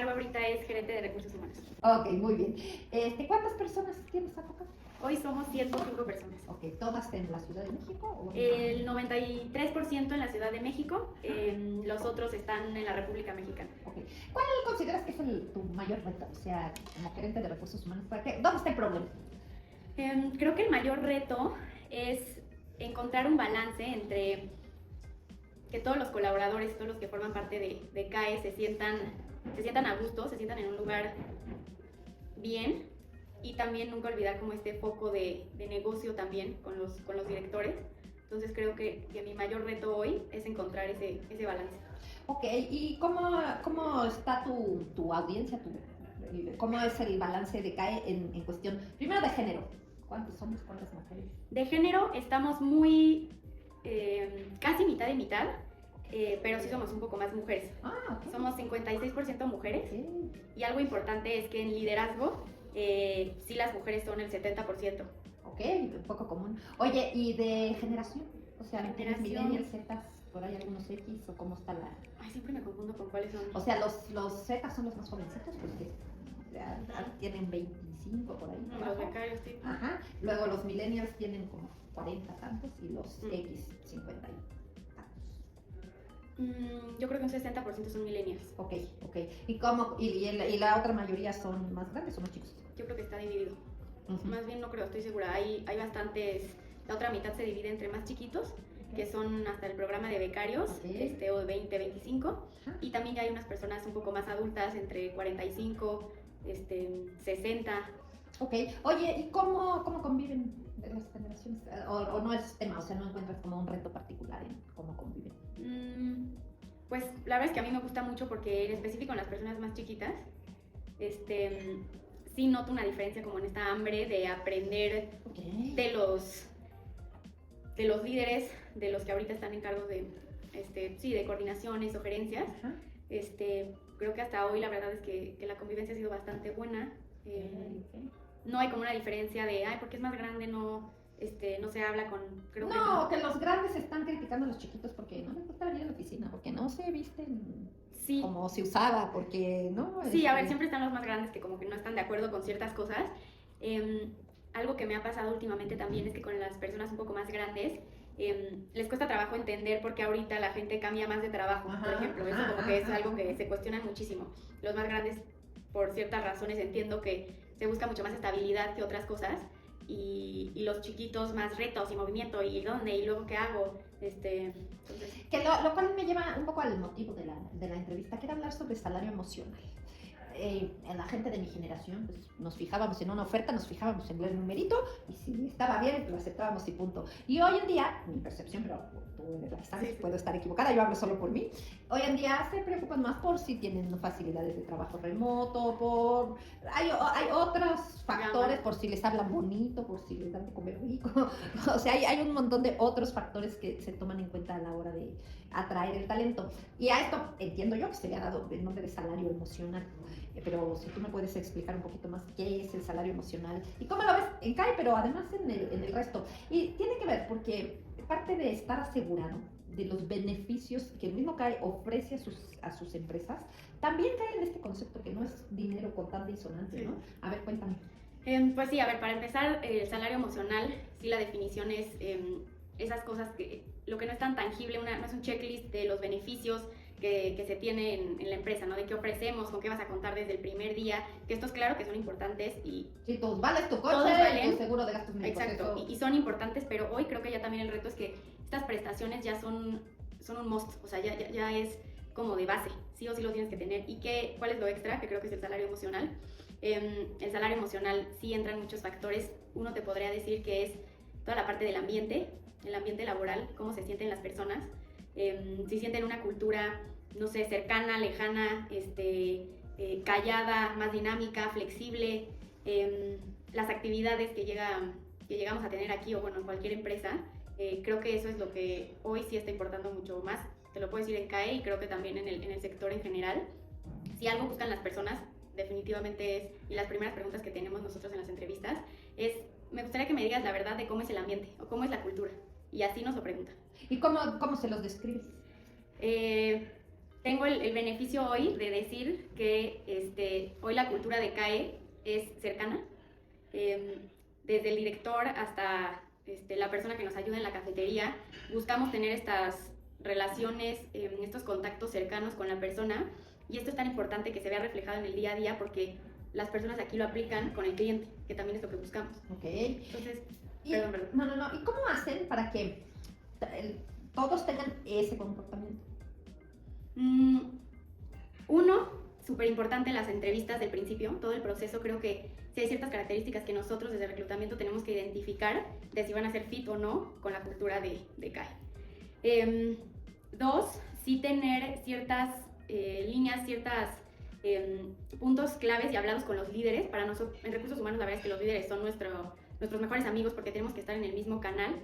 cargo ahorita es gerente de recursos humanos. Ok, muy bien. ¿Cuántas personas tienes a poco? Hoy somos 105 personas. Ok, ¿todas en la Ciudad de México? ¿O El 93% en la Ciudad de México, los otros están en la República Mexicana. Okay. ¿Cuál consideras que es tu mayor reto? O sea, como gerente de recursos humanos, ¿dónde está el problema? Creo que el mayor reto es encontrar un balance entre que todos los colaboradores, todos los que forman parte de CAE se sientan a gusto, se sientan en un lugar bien, y también nunca olvidar como este foco de negocio también con los directores. Entonces creo que mi mayor reto hoy es encontrar ese balance. Ok, ¿y cómo está tu audiencia? ¿Cómo es el balance de CAE en cuestión, primero de género? ¿Cuántos hombres, cuántas mujeres? De género estamos muy casi mitad y mitad, pero sí somos un poco más mujeres. Okay. Somos 56% mujeres, Okay. Y algo importante es que en liderazgo sí las mujeres son el 70%. Ok, un poco común. Oye, ¿y de generación? O sea, ¿tienes millennials, Zetas, por ahí algunos X o cómo está la...? Ay, siempre me confundo con cuáles son. O sea, los Zetas son los más jovencitos porque ya tienen 25 por ahí. Los becarios, sí. Ajá. Luego los millennials tienen como 40 tantos y los X 50 y tantos. Yo creo que un 60% son millennials. Ok. ¿Y la otra mayoría son más grandes o más chicos? Yo creo que está dividido. Más bien no creo, estoy segura. Hay bastantes. La otra mitad se divide entre más chiquitos, que son hasta el programa de becarios, o de 20, 25. Y también ya hay unas personas un poco más adultas, entre 45, 60. Ok. Oye, ¿y cómo conviven las generaciones? ¿O no es tema? O sea, ¿no encuentras como un reto particular en cómo conviven? Pues la verdad es que a mí me gusta mucho porque en específico en las personas más chiquitas, sí noto una diferencia como en esta hambre de aprender de los líderes, de los que ahorita están en cargo de coordinaciones o gerencias. Creo que hasta hoy la verdad es que la convivencia ha sido bastante buena. No hay como una diferencia de, porque es más grande, no se habla con... que los grandes están criticando a los chiquitos porque no les gusta venir a la oficina, porque no se visten como se usaba, porque no... Sí, a ver, siempre están los más grandes que como que no están de acuerdo con ciertas cosas. Algo que me ha pasado últimamente también es que con las personas un poco más grandes les cuesta trabajo entender por qué ahorita la gente cambia más de trabajo, por ejemplo. Eso como que es algo que se cuestionan muchísimo. Los más grandes, por ciertas razones, entiendo que se busca mucho más estabilidad que otras cosas. Y los chiquitos más retos y movimiento y dónde y luego qué hago. Entonces... Que lo cual me lleva un poco al motivo de la entrevista, que era hablar sobre salario emocional. En la gente de mi generación, pues, nos fijábamos en una oferta, nos fijábamos en el numerito y si estaba bien, lo aceptábamos y punto. Y hoy en día, mi percepción, pero tú eres la que sabes, puedo estar equivocada, yo hablo solo por mí. Hoy en día se preocupan más por si tienen facilidades de trabajo remoto, hay otros factores, por si les hablan bonito, por si les dan de comer rico. O sea, hay un montón de otros factores que se toman en cuenta a la hora de atraer el talento. Y a esto entiendo yo que se le ha dado el nombre de salario emocional. Pero si tú me puedes explicar un poquito más qué es el salario emocional y cómo lo ves en CAE, pero además en el resto. Y tiene que ver porque parte de estar asegurado de los beneficios que el mismo CAE ofrece a sus empresas, también cae en este concepto que no es dinero contante y sonante, ¿no? A ver, cuéntame. Pues sí, a ver, para empezar, el salario emocional, sí, la definición es esas cosas que lo que no es tan tangible, no es un checklist de los beneficios que se tiene en la empresa, ¿no? De qué ofrecemos, con qué vas a contar desde el primer día, que estos claro que son importantes y... Sí, todos vales tu coche, tu seguro de gastos médicos. Exacto, y son importantes, pero hoy creo que ya también el reto es que estas prestaciones ya son un must, o sea, ya es como de base, sí o sí lo tienes que tener. ¿Y cuál es lo extra? Que creo que es el salario emocional. El salario emocional sí entran muchos factores. Uno te podría decir que es toda la parte del ambiente, el ambiente laboral, cómo se sienten las personas, si sienten una cultura, no sé, cercana, lejana, callada, más dinámica, flexible, las actividades que llegamos a tener aquí o bueno, en cualquier empresa. Creo que eso es lo que hoy sí está importando mucho más. Te lo puedo decir en CAE y creo que también en el sector en general. Si algo buscan las personas, definitivamente es, y las primeras preguntas que tenemos nosotros en las entrevistas, es, me gustaría que me digas la verdad de cómo es el ambiente o cómo es la cultura. Y así nos lo preguntan. ¿Y cómo se los describes? tengo el beneficio hoy de decir que hoy la cultura de CAE es cercana. Desde el director hasta la persona que nos ayuda en la cafetería, buscamos tener estas relaciones, estos contactos cercanos con la persona, y esto es tan importante que se vea reflejado en el día a día porque las personas aquí lo aplican con el cliente, que también es lo que buscamos. Ok. Entonces, perdón. No. ¿Y cómo hacen para que todos tengan ese comportamiento? Uno, súper importante en las entrevistas del principio, todo el proceso, creo que si hay ciertas características que nosotros desde reclutamiento tenemos que identificar de si van a ser fit o no con la cultura de CAE. Dos, sí tener ciertas líneas, ciertas puntos claves y hablados con los líderes. Para nosotros, en recursos humanos, la verdad es que los líderes son nuestros mejores amigos porque tenemos que estar en el mismo canal.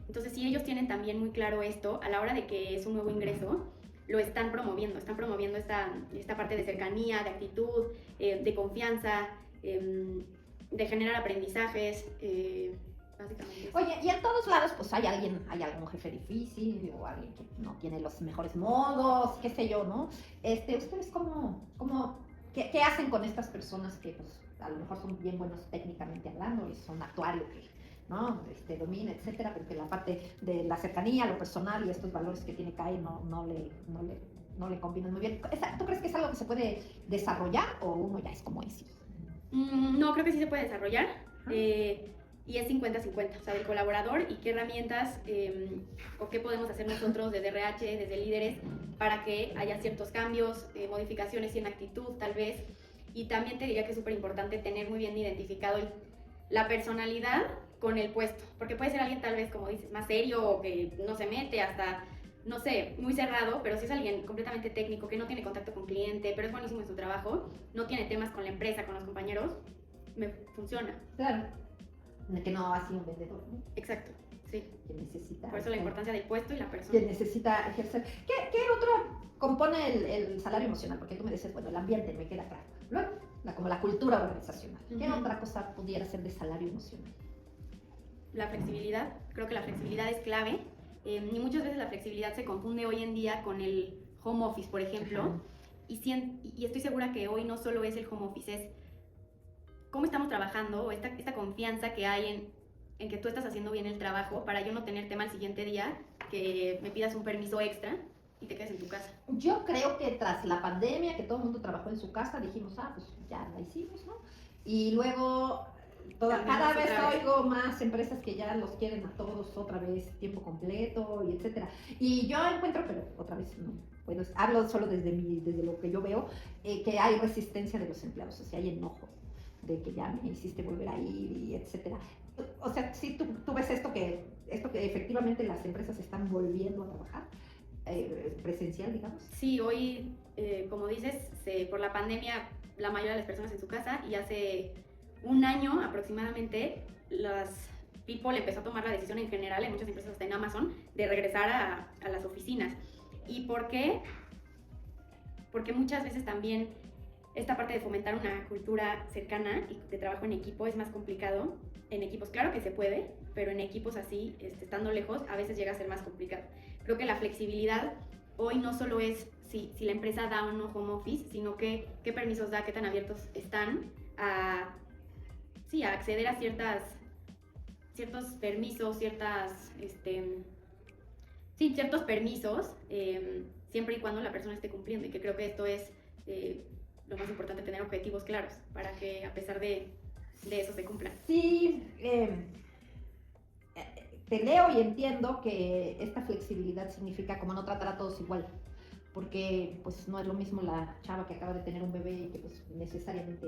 Entonces, si ellos tienen también muy claro esto, a la hora de que es un nuevo ingreso, lo están promoviendo esta parte de cercanía, de actitud, de confianza, de generar aprendizajes, básicamente. Oye, y en todos lados pues hay algún jefe difícil o alguien que no tiene los mejores modos, qué sé yo, ¿no? ¿Ustedes qué hacen con estas personas que pues a lo mejor son bien buenos técnicamente hablando y son actuarios que, ¿no? Domina, etcétera, pero que la parte de la cercanía, lo personal y estos valores que tiene CAE no le combinan muy bien? ¿Tú crees que es algo que se puede desarrollar o uno ya es como es? No, creo que sí se puede desarrollar. Y es 50-50, o sea, del colaborador y qué herramientas o qué podemos hacer nosotros desde RH, desde líderes, para que haya ciertos cambios, modificaciones y en actitud tal vez. Y también te diría que es súper importante tener muy bien identificado la personalidad con el puesto, porque puede ser alguien tal vez, como dices, más serio o que no se mete hasta, no sé, muy cerrado, pero si es alguien completamente técnico, que no tiene contacto con cliente, pero es buenísimo en su trabajo, no tiene temas con la empresa, con los compañeros, me funciona. Claro. Que no ha sido un vendedor, ¿no? Exacto, sí. Que necesita. Por eso la importancia del puesto y la persona. Que necesita ejercer. ¿Qué otro compone el salario emocional? Porque tú me dices, bueno, el ambiente me queda claro. Luego, como la cultura organizacional. ¿Qué otra cosa pudiera ser de salario emocional? La flexibilidad. Creo que la flexibilidad es clave. Y muchas veces la flexibilidad se confunde hoy en día con el home office, por ejemplo. Y estoy segura que hoy no solo es el home office, es cómo estamos trabajando, o esta confianza que hay en que tú estás haciendo bien el trabajo, para yo no tener tema al siguiente día, que me pidas un permiso extra y te quedes en tu casa. Yo creo que tras la pandemia, que todo el mundo trabajó en su casa, dijimos, pues ya la hicimos, ¿no? Y luego, cada vez oigo más empresas que ya los quieren a todos otra vez, tiempo completo, y etcétera. Y yo encuentro, pero otra vez no, bueno, hablo solo desde lo que yo veo, que hay resistencia de los empleados, o sea, hay enojo de que ya me hiciste volver a ir y etcétera. O sea, sí, tú ves esto que efectivamente las empresas están volviendo a trabajar presencial, digamos. Sí, hoy, como dices, por la pandemia la mayoría de las personas en su casa, y hace un año aproximadamente las People empezó a tomar la decisión en general, en muchas empresas hasta en Amazon, de regresar a las oficinas. ¿Y por qué? Porque muchas veces también esta parte de fomentar una cultura cercana y de trabajo en equipo es más complicado. En equipos, claro que se puede, pero en equipos así, estando lejos, a veces llega a ser más complicado. Creo que la flexibilidad hoy no solo es si la empresa da o no home office, sino qué permisos da, qué tan abiertos están a acceder a ciertos permisos, ciertos permisos, siempre y cuando la persona esté cumpliendo. Y que creo que esto es lo más importante, tener objetivos claros para que a pesar de eso se cumplan. Sí, te leo y entiendo que esta flexibilidad significa como no tratar a todos igual, porque pues no es lo mismo la chava que acaba de tener un bebé y que pues necesariamente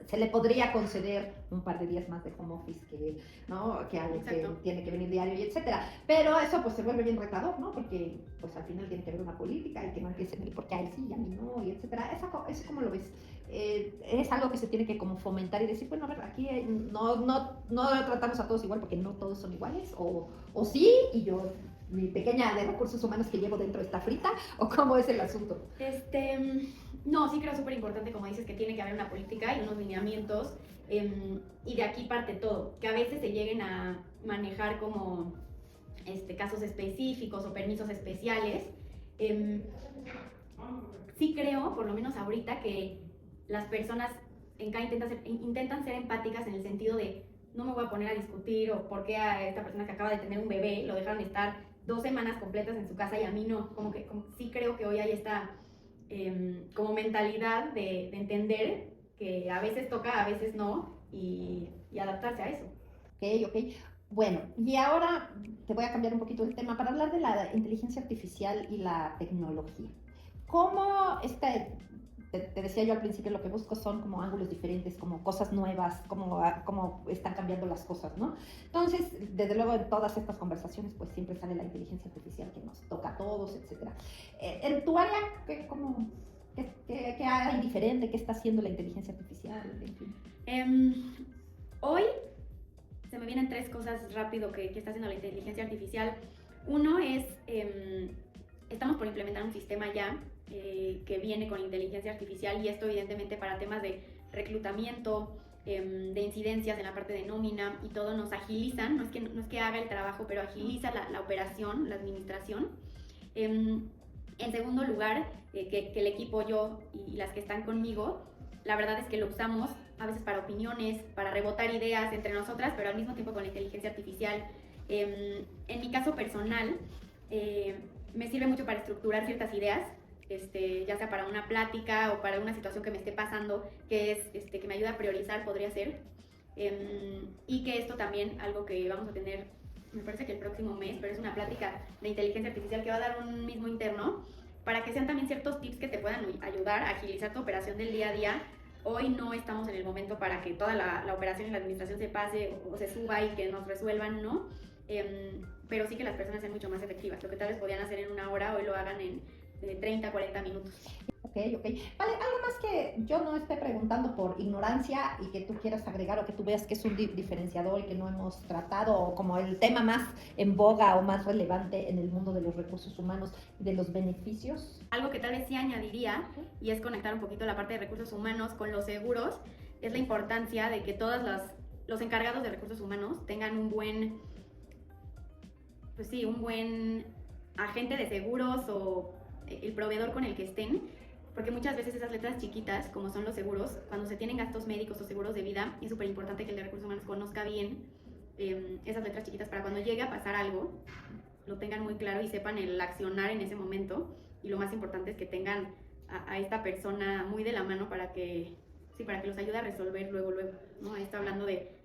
se le podría conceder un par de días más de home office que alguien que tiene que venir diario y etcétera. Pero eso pues se vuelve bien retador, ¿no? Porque pues al final tiene que haber una política y que no empiecen el por qué a él sí y a mí no y etcétera. Eso ¿cómo lo ves? Es algo que se tiene que como fomentar y decir, bueno, a ver, aquí no tratamos a todos igual porque no todos son iguales, o sí, y yo, mi pequeña de recursos humanos que llevo dentro está frita, o cómo es el asunto. No, sí creo súper importante, como dices, que tiene que haber una política y unos lineamientos, y de aquí parte todo, que a veces se lleguen a manejar como casos específicos o permisos especiales. sí creo, por lo menos ahorita, que las personas en cada intentan ser empáticas en el sentido de no me voy a poner a discutir o por qué a esta persona que acaba de tener un bebé lo dejaron estar 2 semanas completas en su casa y a mí no. Sí creo que hoy hay esta como mentalidad de entender que a veces toca, a veces no, y adaptarse a eso. Ok. Bueno, y ahora te voy a cambiar un poquito el tema para hablar de la inteligencia artificial y la tecnología. ¿Cómo te decía yo al principio, lo que busco son como ángulos diferentes, como cosas nuevas, como están cambiando las cosas, ¿no? Entonces, desde luego en todas estas conversaciones, pues siempre sale la inteligencia artificial que nos toca a todos, etcétera. En tu área, ¿qué hay diferente? ¿Qué está haciendo la inteligencia artificial? En fin. Hoy se me vienen 3 cosas rápido que está haciendo la inteligencia artificial. Uno es, estamos por implementar un sistema ya que viene con inteligencia artificial, y esto evidentemente para temas de reclutamiento, de incidencias en la parte de nómina y todo, nos agilizan, no es que haga el trabajo, pero agiliza la operación, la administración. En segundo lugar, que el equipo, yo y las que están conmigo, la verdad es que lo usamos a veces para opiniones, para rebotar ideas entre nosotras, pero al mismo tiempo con la inteligencia artificial. En mi caso personal, me sirve mucho para estructurar ciertas ideas, ya sea para una plática o para una situación que me esté pasando, que es que me ayuda a priorizar, podría ser. Y que esto también, algo que vamos a tener, me parece que el próximo mes, pero es una plática de inteligencia artificial que va a dar un mismo interno, para que sean también ciertos tips que te puedan ayudar a agilizar tu operación del día a día. Hoy no estamos en el momento para que toda la operación y la administración se pase o se suba y que nos resuelvan, ¿no? Pero sí que las personas sean mucho más efectivas. Lo que tal vez podían hacer en 1 hora, hoy lo hagan en 30, 40 minutos. Ok. Vale, algo más que yo no esté preguntando por ignorancia y que tú quieras agregar o que tú veas que es un diferenciador y que no hemos tratado, o como el tema más en boga o más relevante en el mundo de los recursos humanos y de los beneficios. Algo que tal vez sí añadiría, y es conectar un poquito la parte de recursos humanos con los seguros, es la importancia de que todos los encargados de recursos humanos tengan un buen agente de seguros o el proveedor con el que estén, porque muchas veces esas letras chiquitas, como son los seguros, cuando se tienen gastos médicos o seguros de vida, es súper importante que el de recursos humanos conozca bien esas letras chiquitas para cuando llegue a pasar algo, lo tengan muy claro y sepan el accionar en ese momento. Y lo más importante es que tengan a esta persona muy de la mano para que los ayude a resolver luego, ¿no? Ahí está hablando de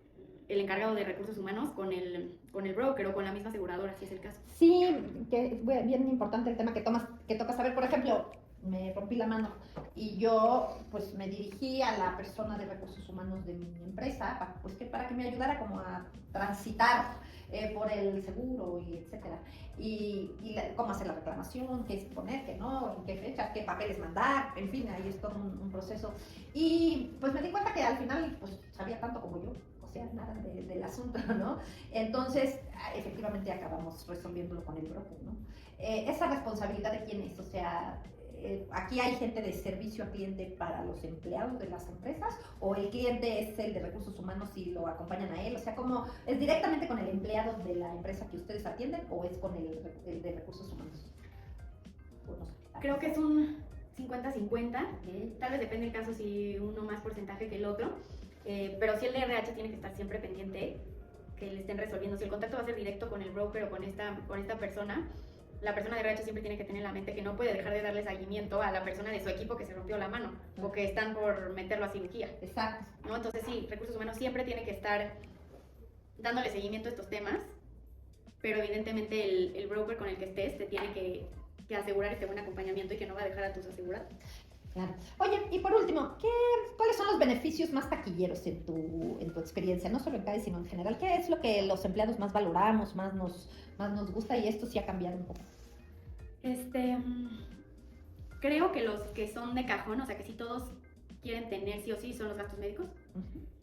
el encargado de recursos humanos con el broker o con la misma aseguradora, si es el caso. Sí, que es bien importante el tema que toca saber. Por ejemplo, me rompí la mano y yo pues me dirigí a la persona de recursos humanos de mi empresa para que me ayudara como a transitar por el seguro y etcétera, cómo hacer la reclamación, qué poner, qué no, en qué fecha, qué papeles mandar, en fin, ahí es todo un proceso. Y pues me di cuenta que al final pues sabía tanto como yo, o sea, nada del asunto, ¿no? Entonces, efectivamente acabamos resolviéndolo con el broker, ¿no? ¿Esa responsabilidad de quién es? O sea, aquí hay gente de servicio al cliente para los empleados de las empresas, o el cliente es el de recursos humanos y lo acompañan a él, o sea, ¿cómo es directamente con el empleado de la empresa que ustedes atienden o es con el de recursos humanos? Pues no sé. Creo que es un 50-50, tal vez depende del caso si uno más porcentaje que el otro, pero sí el de RH tiene que estar siempre pendiente que le estén resolviendo. Si el contacto va a ser directo con el broker o con esta persona, la persona de RH siempre tiene que tener en la mente que no puede dejar de darle seguimiento a la persona de su equipo que se rompió la mano o que están por meterlo a cirugía. Exacto. ¿No? Entonces sí, recursos humanos siempre tiene que estar dándole seguimiento a estos temas, pero evidentemente el broker con el que estés te tiene que asegurar este buen acompañamiento y que no va a dejar a tus asegurados. Claro. Oye, y por último, ¿cuáles son los beneficios más taquilleros en tu experiencia? No solo en CADE, sino en general. ¿Qué es lo que los empleados más valoramos, más nos gusta? Y esto sí ha cambiado un poco. Creo que los que son de cajón, o sea, que sí todos quieren tener sí o sí, son los gastos médicos.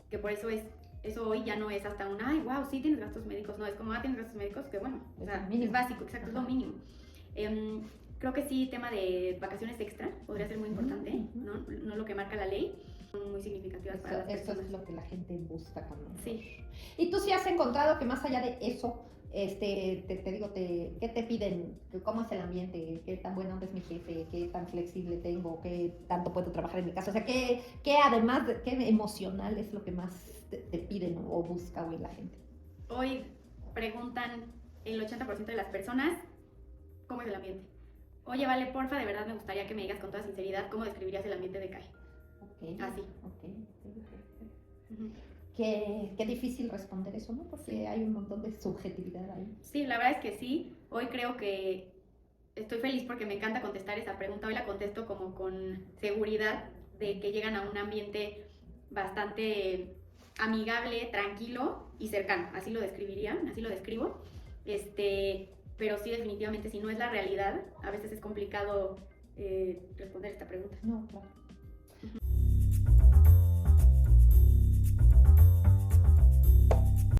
Que por eso eso hoy ya no es hasta ay, wow, sí tienes gastos médicos. No, es como, tienes gastos médicos, que bueno, o sea, es básico, exacto, es lo mínimo. Creo que sí, tema de vacaciones extra podría ser muy importante, no lo que marca la ley, son muy significativas para las personas. Eso es lo que la gente busca también. Sí. Y tú sí has encontrado que más allá de eso, te digo, ¿qué te piden? ¿Cómo es el ambiente? ¿Qué tan buena onda es mi jefe? ¿Qué tan flexible tengo? ¿Qué tanto puedo trabajar en mi casa? O sea, ¿qué además, qué emocional es lo que más te piden o busca hoy la gente? Hoy preguntan el 80% de las personas cómo es el ambiente. Oye, vale, porfa, de verdad me gustaría que me digas con toda sinceridad cómo describirías el ambiente de CAE. Ok. Así. Ok. Ujú. Qué difícil responder eso, ¿no? Porque hay un montón de subjetividad ahí. Sí, la verdad es que sí. Hoy creo que estoy feliz porque me encanta contestar esa pregunta. Hoy la contesto como con seguridad de que llegan a un ambiente bastante amigable, tranquilo y cercano. Así lo describiría, así lo describo. Pero sí, definitivamente, si no es la realidad, a veces es complicado responder esta pregunta. No, claro.